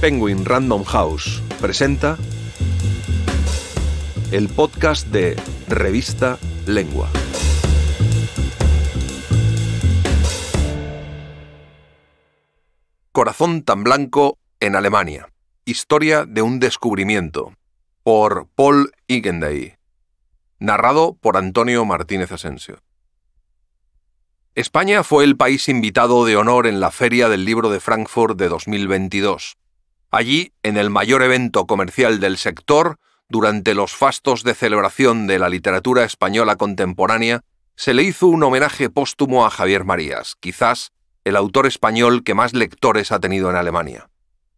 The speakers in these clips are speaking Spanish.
Penguin Random House presenta el podcast de Revista Lengua. Corazón tan blanco en Alemania. Historia de un descubrimiento. Por Paul Ingenday. Narrado por Antonio Martínez Asensio. España fue el país invitado de honor en la Feria del Libro de Frankfurt de 2022. Allí, en el mayor evento comercial del sector, durante los fastos de celebración de la literatura española contemporánea, se le hizo un homenaje póstumo a Javier Marías, quizás el autor español que más lectores ha tenido en Alemania.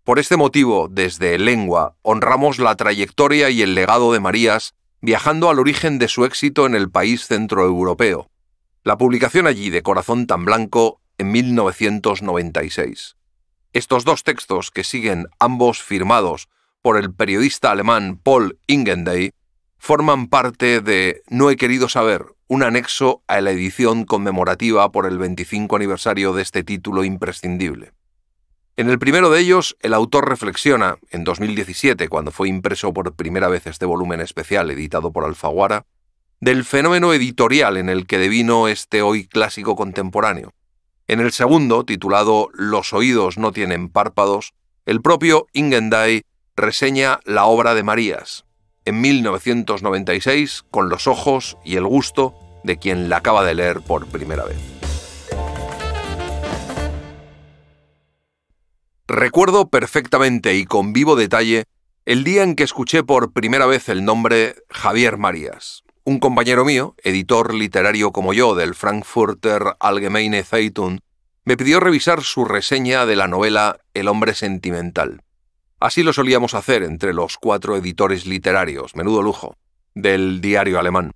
Por este motivo, desde Lengua, honramos la trayectoria y el legado de Marías, viajando al origen de su éxito en el país centroeuropeo. La publicación allí de Corazón tan blanco en 1996. Estos dos textos, que siguen ambos firmados por el periodista alemán Paul Ingenday, forman parte de No he querido saber, un anexo a la edición conmemorativa por el 25 aniversario de este título imprescindible. En el primero de ellos, el autor reflexiona, en 2017, cuando fue impreso por primera vez este volumen especial editado por Alfaguara, del fenómeno editorial en el que devino este hoy clásico contemporáneo. En el segundo, titulado Los oídos no tienen párpados, el propio Ingenday reseña la obra de Marías, en 1996, con los ojos y el gusto de quien la acaba de leer por primera vez. Recuerdo perfectamente y con vivo detalle el día en que escuché por primera vez el nombre Javier Marías. Un compañero mío, editor literario como yo del Frankfurter Allgemeine Zeitung, me pidió revisar su reseña de la novela El hombre sentimental. Así lo solíamos hacer entre los 4 editores literarios, menudo lujo, del diario alemán.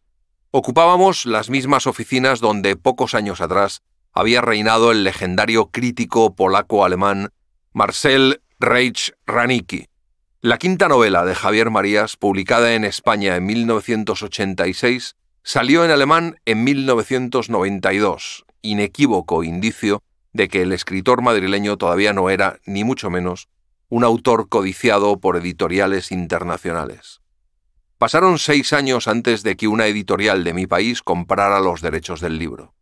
Ocupábamos las mismas oficinas donde pocos años atrás había reinado el legendario crítico polaco-alemán Marcel Reich-Ranicki. La quinta novela de Javier Marías, publicada en España en 1986, salió en alemán en 1992, inequívoco indicio de que el escritor madrileño todavía no era, ni mucho menos, un autor codiciado por editoriales internacionales. Pasaron 6 años antes de que una editorial de mi país comprara los derechos del libro.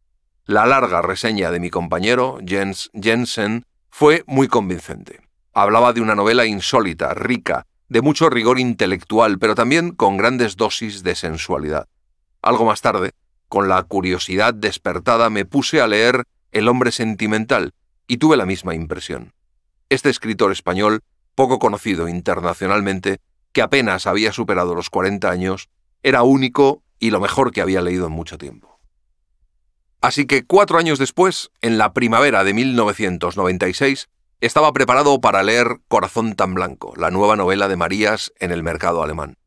La larga reseña de mi compañero, Jens Jensen, fue muy convincente. Hablaba de una novela insólita, rica, de mucho rigor intelectual, pero también con grandes dosis de sensualidad. Algo más tarde, con la curiosidad despertada, me puse a leer El hombre sentimental y tuve la misma impresión. Este escritor español, poco conocido internacionalmente, que apenas había superado los 40 años, era único y lo mejor que había leído en mucho tiempo. Así que 4 años después, en la primavera de 1996, estaba preparado para leer Corazón tan blanco, la nueva novela de Marías en el mercado alemán.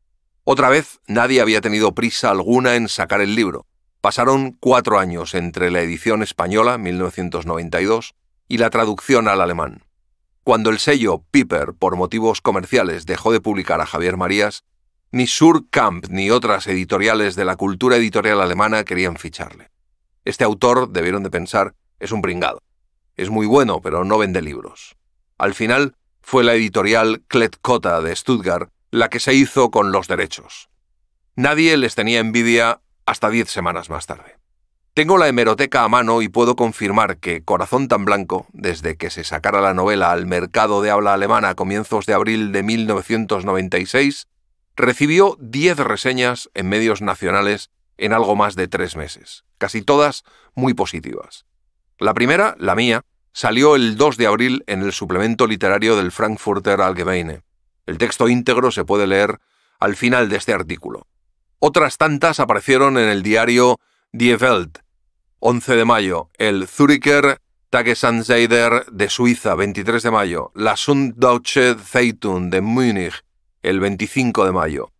Otra vez, nadie había tenido prisa alguna en sacar el libro. Pasaron 4 años entre la edición española, 1992, y la traducción al alemán. Cuando el sello Piper, por motivos comerciales, dejó de publicar a Javier Marías, ni Suhrkamp ni otras editoriales de la cultura editorial alemana querían ficharle. Este autor, debieron de pensar, es un pringado. Es muy bueno, pero no vende libros. Al final, fue la editorial Klett-Cotta de Stuttgart la que se hizo con los derechos. Nadie les tenía envidia hasta 10 semanas más tarde. Tengo la hemeroteca a mano y puedo confirmar que Corazón tan blanco, desde que se sacara la novela al mercado de habla alemana a comienzos de abril de 1996, recibió 10 reseñas en medios nacionales en algo más de 3 meses, casi todas muy positivas. La primera, la mía, salió el 2 de abril en el suplemento literario del Frankfurter Allgemeine. El texto íntegro se puede leer al final de este artículo. Otras tantas aparecieron en el diario Die Welt, 11 de mayo, el Züricher Tagesanzeiger de Suiza, 23 de mayo, la Süddeutsche Zeitung de Múnich, el 25 de mayo.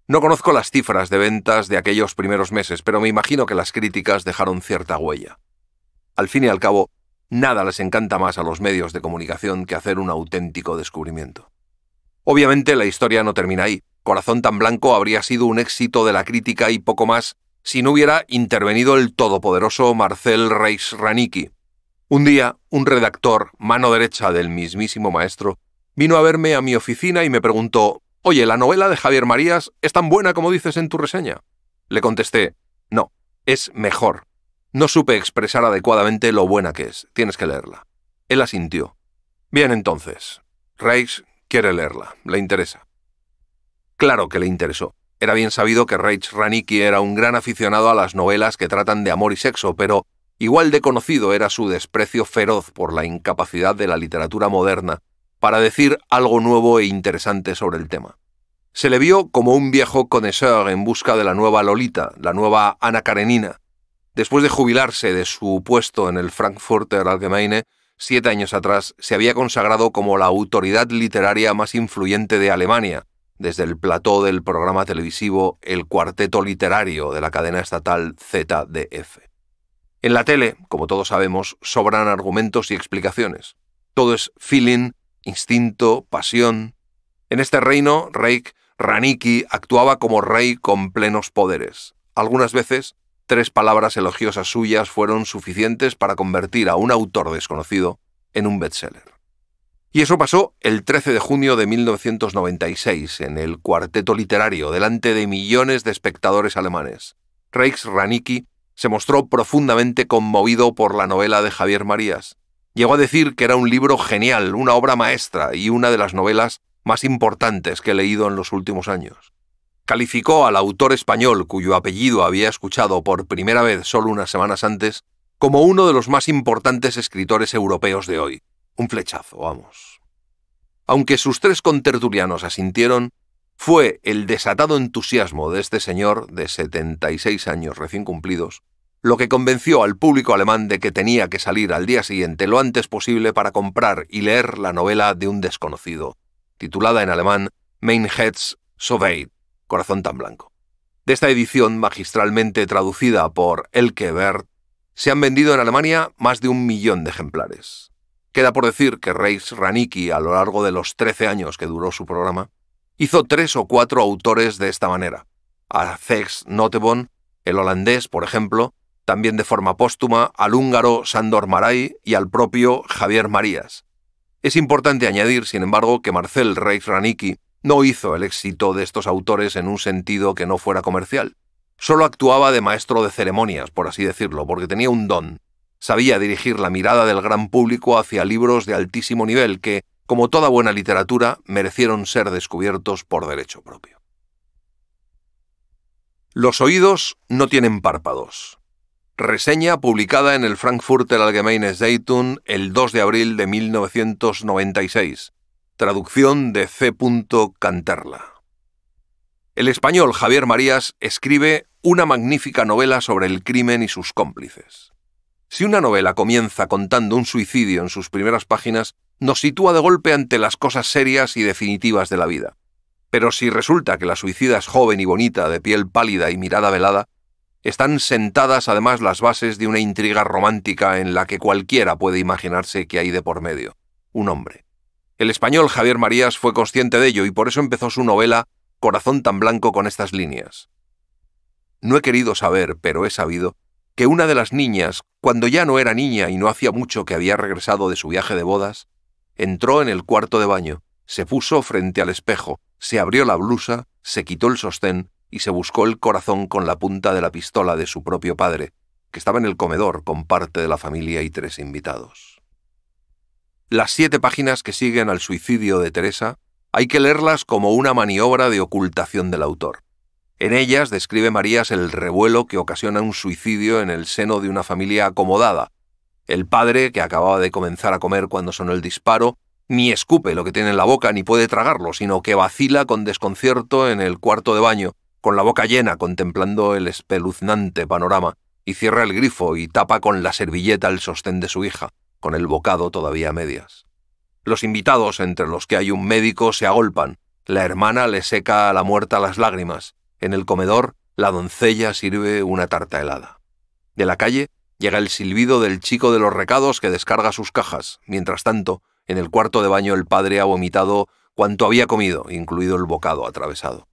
No conozco las cifras de ventas de aquellos primeros meses, pero me imagino que las críticas dejaron cierta huella. Al fin y al cabo, nada les encanta más a los medios de comunicación que hacer un auténtico descubrimiento. Obviamente la historia no termina ahí. Corazón tan blanco habría sido un éxito de la crítica y poco más si no hubiera intervenido el todopoderoso Marcel Reich-Ranicki. Un día, un redactor, mano derecha del mismísimo maestro, Vino a verme a mi oficina y me preguntó: «Oye, ¿la novela de Javier Marías es tan buena como dices en tu reseña?». Le contesté: «No, es mejor». No supe expresar adecuadamente lo buena que es. Tienes que leerla. Él asintió. Bien, entonces. Reich quiere leerla. Le interesa. Claro que le interesó. Era bien sabido que Reich Ranicky era un gran aficionado a las novelas que tratan de amor y sexo, pero igual de conocido era su desprecio feroz por la incapacidad de la literatura moderna para decir algo nuevo e interesante sobre el tema. Se le vio como un viejo connoisseur en busca de la nueva Lolita, la nueva Anna Karenina. Después de jubilarse de su puesto en el Frankfurter Allgemeine, 7 años atrás se había consagrado como la autoridad literaria más influyente de Alemania, desde el plató del programa televisivo El Cuarteto Literario de la cadena estatal ZDF. En la tele, como todos sabemos, sobran argumentos y explicaciones. Todo es feeling, instinto, pasión. En este reino, Reich Ranicky actuaba como rey con plenos poderes. Algunas veces, 3 palabras elogiosas suyas fueron suficientes para convertir a un autor desconocido en un bestseller. Y eso pasó el 13 de junio de 1996 en el Cuarteto Literario, delante de millones de espectadores alemanes. Reich Ranicky se mostró profundamente conmovido por la novela de Javier Marías. Llegó a decir que era un libro genial, una obra maestra y una de las novelas más importantes que he leído en los últimos años. Calificó al autor español, cuyo apellido había escuchado por primera vez solo unas semanas antes, como uno de los más importantes escritores europeos de hoy. Un flechazo, vamos. Aunque sus 3 contertulianos asintieron, fue el desatado entusiasmo de este señor de 76 años recién cumplidos lo que convenció al público alemán de que tenía que salir al día siguiente lo antes posible para comprar y leer la novela de un desconocido, titulada en alemán Mein Herz so weit, Corazón tan blanco. De esta edición, magistralmente traducida por Elke Werth, se han vendido en Alemania más de 1 millón de ejemplares. Queda por decir que Reich Ranicky, a lo largo de los 13 años que duró su programa, hizo 3 o 4 autores de esta manera. A Zex Noteboom, el holandés, por ejemplo, también de forma póstuma, al húngaro Sándor Márai y al propio Javier Marías. Es importante añadir, sin embargo, que Marcel Reich Ranicky no hizo el éxito de estos autores en un sentido que no fuera comercial. Solo actuaba de maestro de ceremonias, por así decirlo, porque tenía un don. Sabía dirigir la mirada del gran público hacia libros de altísimo nivel que, como toda buena literatura, merecieron ser descubiertos por derecho propio. Los oídos no tienen párpados. Reseña publicada en el Frankfurter Allgemeine Zeitung el 2 de abril de 1996. Traducción de C. Canterla. El español Javier Marías escribe una magnífica novela sobre el crimen y sus cómplices. Si una novela comienza contando un suicidio en sus primeras páginas, nos sitúa de golpe ante las cosas serias y definitivas de la vida. Pero si resulta que la suicida es joven y bonita, de piel pálida y mirada velada, están sentadas además las bases de una intriga romántica en la que cualquiera puede imaginarse que hay de por medio: un hombre. El español Javier Marías fue consciente de ello y por eso empezó su novela Corazón tan blanco con estas líneas. No he querido saber, pero he sabido, que una de las niñas, cuando ya no era niña y no hacía mucho que había regresado de su viaje de bodas, entró en el cuarto de baño, se puso frente al espejo, se abrió la blusa, se quitó el sostén y se buscó el corazón con la punta de la pistola de su propio padre, que estaba en el comedor con parte de la familia y 3 invitados. Las 7 páginas que siguen al suicidio de Teresa hay que leerlas como una maniobra de ocultación del autor. En ellas describe Marías el revuelo que ocasiona un suicidio en el seno de una familia acomodada. El padre, que acababa de comenzar a comer cuando sonó el disparo, ni escupe lo que tiene en la boca ni puede tragarlo, sino que vacila con desconcierto en el cuarto de baño, con la boca llena contemplando el espeluznante panorama, y cierra el grifo y tapa con la servilleta el sostén de su hija, con el bocado todavía a medias. Los invitados, entre los que hay un médico, se agolpan. La hermana le seca a la muerta las lágrimas. En el comedor, la doncella sirve una tarta helada. De la calle llega el silbido del chico de los recados que descarga sus cajas. Mientras tanto, en el cuarto de baño el padre ha vomitado cuanto había comido, incluido el bocado atravesado.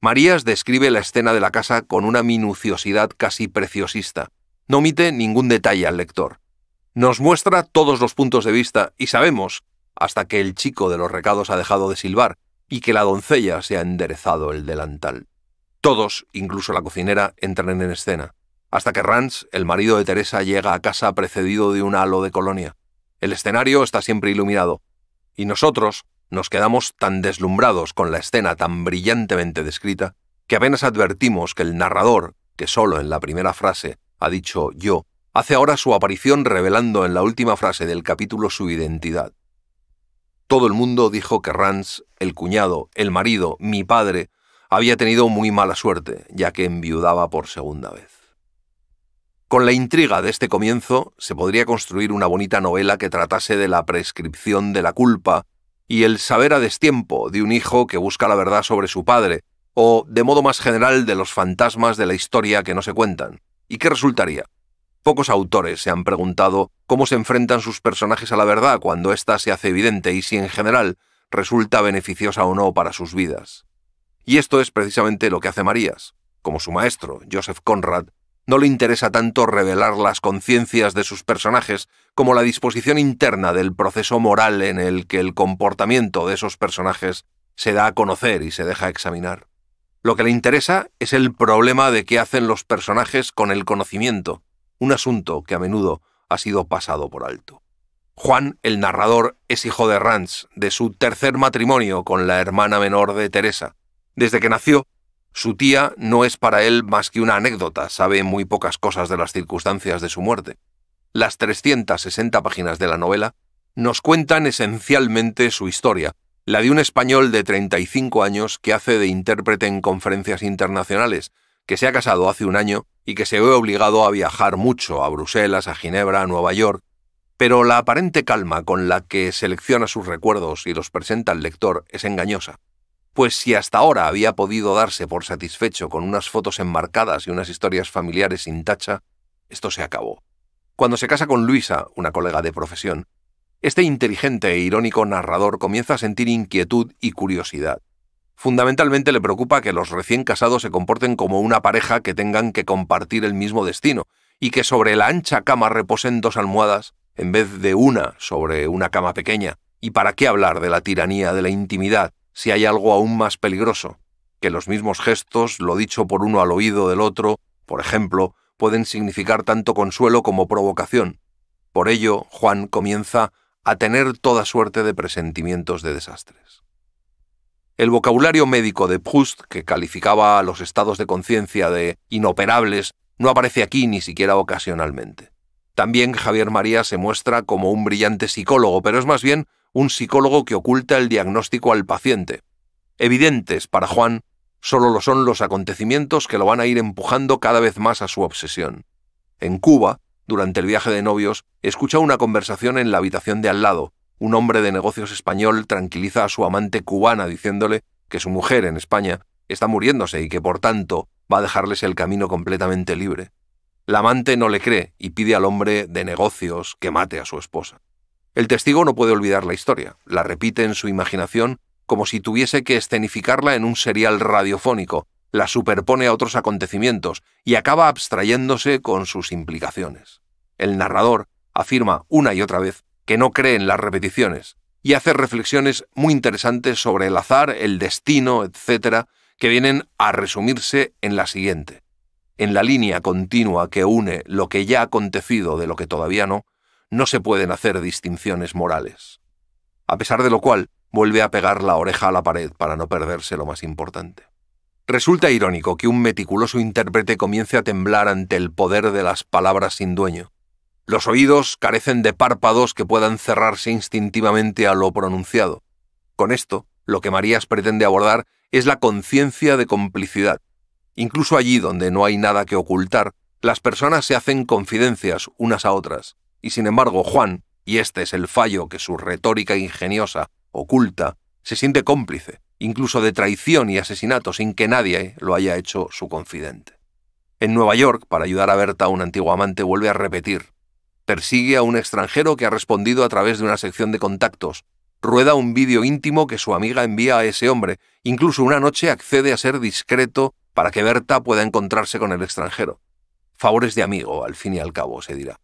Marías describe la escena de la casa con una minuciosidad casi preciosista. No omite ningún detalle al lector. Nos muestra todos los puntos de vista y sabemos hasta que el chico de los recados ha dejado de silbar y que la doncella se ha enderezado el delantal. Todos, incluso la cocinera, entran en escena, hasta que Rance, el marido de Teresa, llega a casa precedido de un halo de colonia. El escenario está siempre iluminado, y nosotros nos quedamos tan deslumbrados con la escena tan brillantemente descrita que apenas advertimos que el narrador, que solo en la primera frase ha dicho yo, hace ahora su aparición revelando en la última frase del capítulo su identidad. Todo el mundo dijo que Rance, el cuñado, el marido, mi padre, había tenido muy mala suerte, ya que enviudaba por segunda vez. Con la intriga de este comienzo se podría construir una bonita novela que tratase de la prescripción de la culpa y el saber a destiempo de un hijo que busca la verdad sobre su padre, o, de modo más general, de los fantasmas de la historia que no se cuentan. ¿Y qué resultaría? Pocos autores se han preguntado cómo se enfrentan sus personajes a la verdad cuando ésta se hace evidente y si en general resulta beneficiosa o no para sus vidas. Y esto es precisamente lo que hace Marías. Como su maestro, Joseph Conrad, no le interesa tanto revelar las conciencias de sus personajes como la disposición interna del proceso moral en el que el comportamiento de esos personajes se da a conocer y se deja examinar. Lo que le interesa es el problema de qué hacen los personajes con el conocimiento, un asunto que a menudo ha sido pasado por alto. Juan, el narrador, es hijo de Rance, de su tercer matrimonio con la hermana menor de Teresa. Desde que nació, su tía no es para él más que una anécdota, sabe muy pocas cosas de las circunstancias de su muerte. Las 360 páginas de la novela nos cuentan esencialmente su historia, la de un español de 35 años que hace de intérprete en conferencias internacionales, que se ha casado hace un año y que se ve obligado a viajar mucho a Bruselas, a Ginebra, a Nueva York, pero la aparente calma con la que selecciona sus recuerdos y los presenta al lector es engañosa. Pues si hasta ahora había podido darse por satisfecho con unas fotos enmarcadas y unas historias familiares sin tacha, esto se acabó. Cuando se casa con Luisa, una colega de profesión, este inteligente e irónico narrador comienza a sentir inquietud y curiosidad. Fundamentalmente le preocupa que los recién casados se comporten como una pareja que tengan que compartir el mismo destino y que sobre la ancha cama reposen dos almohadas en vez de una sobre una cama pequeña. ¿Y para qué hablar de la tiranía de la intimidad si hay algo aún más peligroso? Que los mismos gestos, lo dicho por uno al oído del otro, por ejemplo, pueden significar tanto consuelo como provocación. Por ello, Juan comienza a tener toda suerte de presentimientos de desastres. El vocabulario médico de Proust, que calificaba a los estados de conciencia de inoperables, no aparece aquí ni siquiera ocasionalmente. También Javier Marías se muestra como un brillante psicólogo, pero es más bien un psicólogo que oculta el diagnóstico al paciente. Evidentes para Juan solo lo son los acontecimientos que lo van a ir empujando cada vez más a su obsesión. En Cuba, durante el viaje de novios, escucha una conversación en la habitación de al lado. Un hombre de negocios español tranquiliza a su amante cubana diciéndole que su mujer en España está muriéndose y que por tanto va a dejarles el camino completamente libre. La amante no le cree y pide al hombre de negocios que mate a su esposa. El testigo no puede olvidar la historia, la repite en su imaginación como si tuviese que escenificarla en un serial radiofónico, la superpone a otros acontecimientos y acaba abstrayéndose con sus implicaciones. El narrador afirma una y otra vez que no cree en las repeticiones y hace reflexiones muy interesantes sobre el azar, el destino, etc., que vienen a resumirse en la siguiente. En la línea continua que une lo que ya ha acontecido de lo que todavía no se pueden hacer distinciones morales. A pesar de lo cual, vuelve a pegar la oreja a la pared para no perderse lo más importante. Resulta irónico que un meticuloso intérprete comience a temblar ante el poder de las palabras sin dueño. Los oídos carecen de párpados que puedan cerrarse instintivamente a lo pronunciado. Con esto, lo que Marías pretende abordar es la conciencia de complicidad. Incluso allí donde no hay nada que ocultar, las personas se hacen confidencias unas a otras, y sin embargo Juan, y este es el fallo que su retórica ingeniosa oculta, se siente cómplice, incluso de traición y asesinato sin que nadie lo haya hecho su confidente. En Nueva York, para ayudar a Berta, un antiguo amante, vuelve a repetir. Persigue a un extranjero que ha respondido a través de una sección de contactos. Rueda un vídeo íntimo que su amiga envía a ese hombre. Incluso una noche accede a ser discreto para que Berta pueda encontrarse con el extranjero. Favores de amigo, al fin y al cabo, se dirá.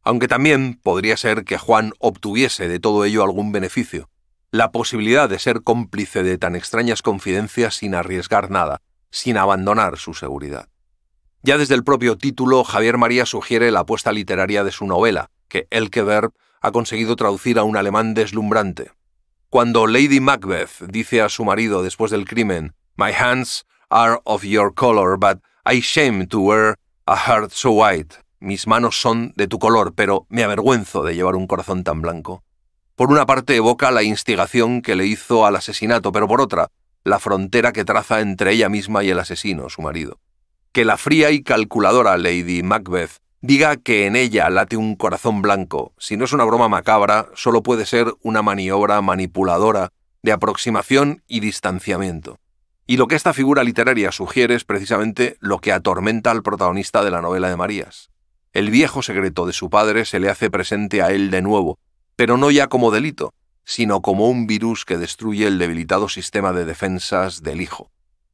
Aunque también podría ser que Juan obtuviese de todo ello algún beneficio, la posibilidad de ser cómplice de tan extrañas confidencias sin arriesgar nada, sin abandonar su seguridad. Ya desde el propio título, Javier Marías sugiere la apuesta literaria de su novela, que Elke Verb ha conseguido traducir a un alemán deslumbrante. Cuando Lady Macbeth dice a su marido después del crimen, «My hands are of your color, but I shame to wear a heart so white». Mis manos son de tu color, pero me avergüenzo de llevar un corazón tan blanco. Por una parte evoca la instigación que le hizo al asesinato, pero por otra, la frontera que traza entre ella misma y el asesino, su marido. Que la fría y calculadora Lady Macbeth diga que en ella late un corazón blanco, si no es una broma macabra, solo puede ser una maniobra manipuladora de aproximación y distanciamiento. Y lo que esta figura literaria sugiere es precisamente lo que atormenta al protagonista de la novela de Marías. El viejo secreto de su padre se le hace presente a él de nuevo, pero no ya como delito, sino como un virus que destruye el debilitado sistema de defensas del hijo.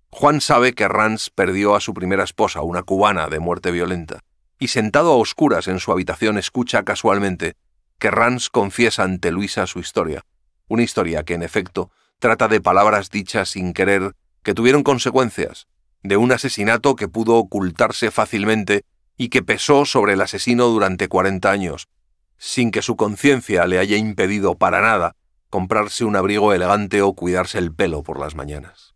Juan sabe que Rance perdió a su primera esposa, una cubana de muerte violenta, y sentado a oscuras en su habitación escucha casualmente que Rance confiesa ante Luisa su historia, una historia que en efecto trata de palabras dichas sin querer que tuvieron consecuencias, de un asesinato que pudo ocultarse fácilmente y que pesó sobre el asesino durante 40 años, sin que su conciencia le haya impedido para nada comprarse un abrigo elegante o cuidarse el pelo por las mañanas.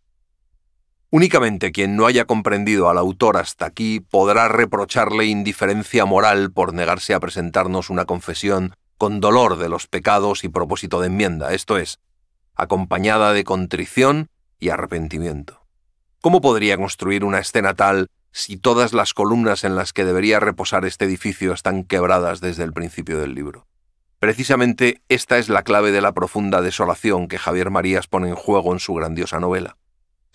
Únicamente quien no haya comprendido al autor hasta aquí podrá reprocharle indiferencia moral por negarse a presentarnos una confesión con dolor de los pecados y propósito de enmienda, esto es, acompañada de contrición y arrepentimiento. ¿Cómo podría construir una escena tal si todas las columnas en las que debería reposar este edificio están quebradas desde el principio del libro? Precisamente esta es la clave de la profunda desolación que Javier Marías pone en juego en su grandiosa novela.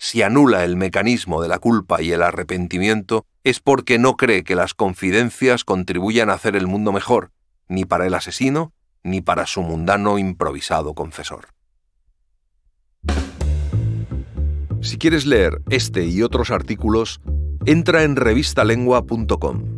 Si anula el mecanismo de la culpa y el arrepentimiento, es porque no cree que las confidencias contribuyan a hacer el mundo mejor, ni para el asesino, ni para su mundano improvisado confesor. Si quieres leer este y otros artículos, entra en revistalengua.com.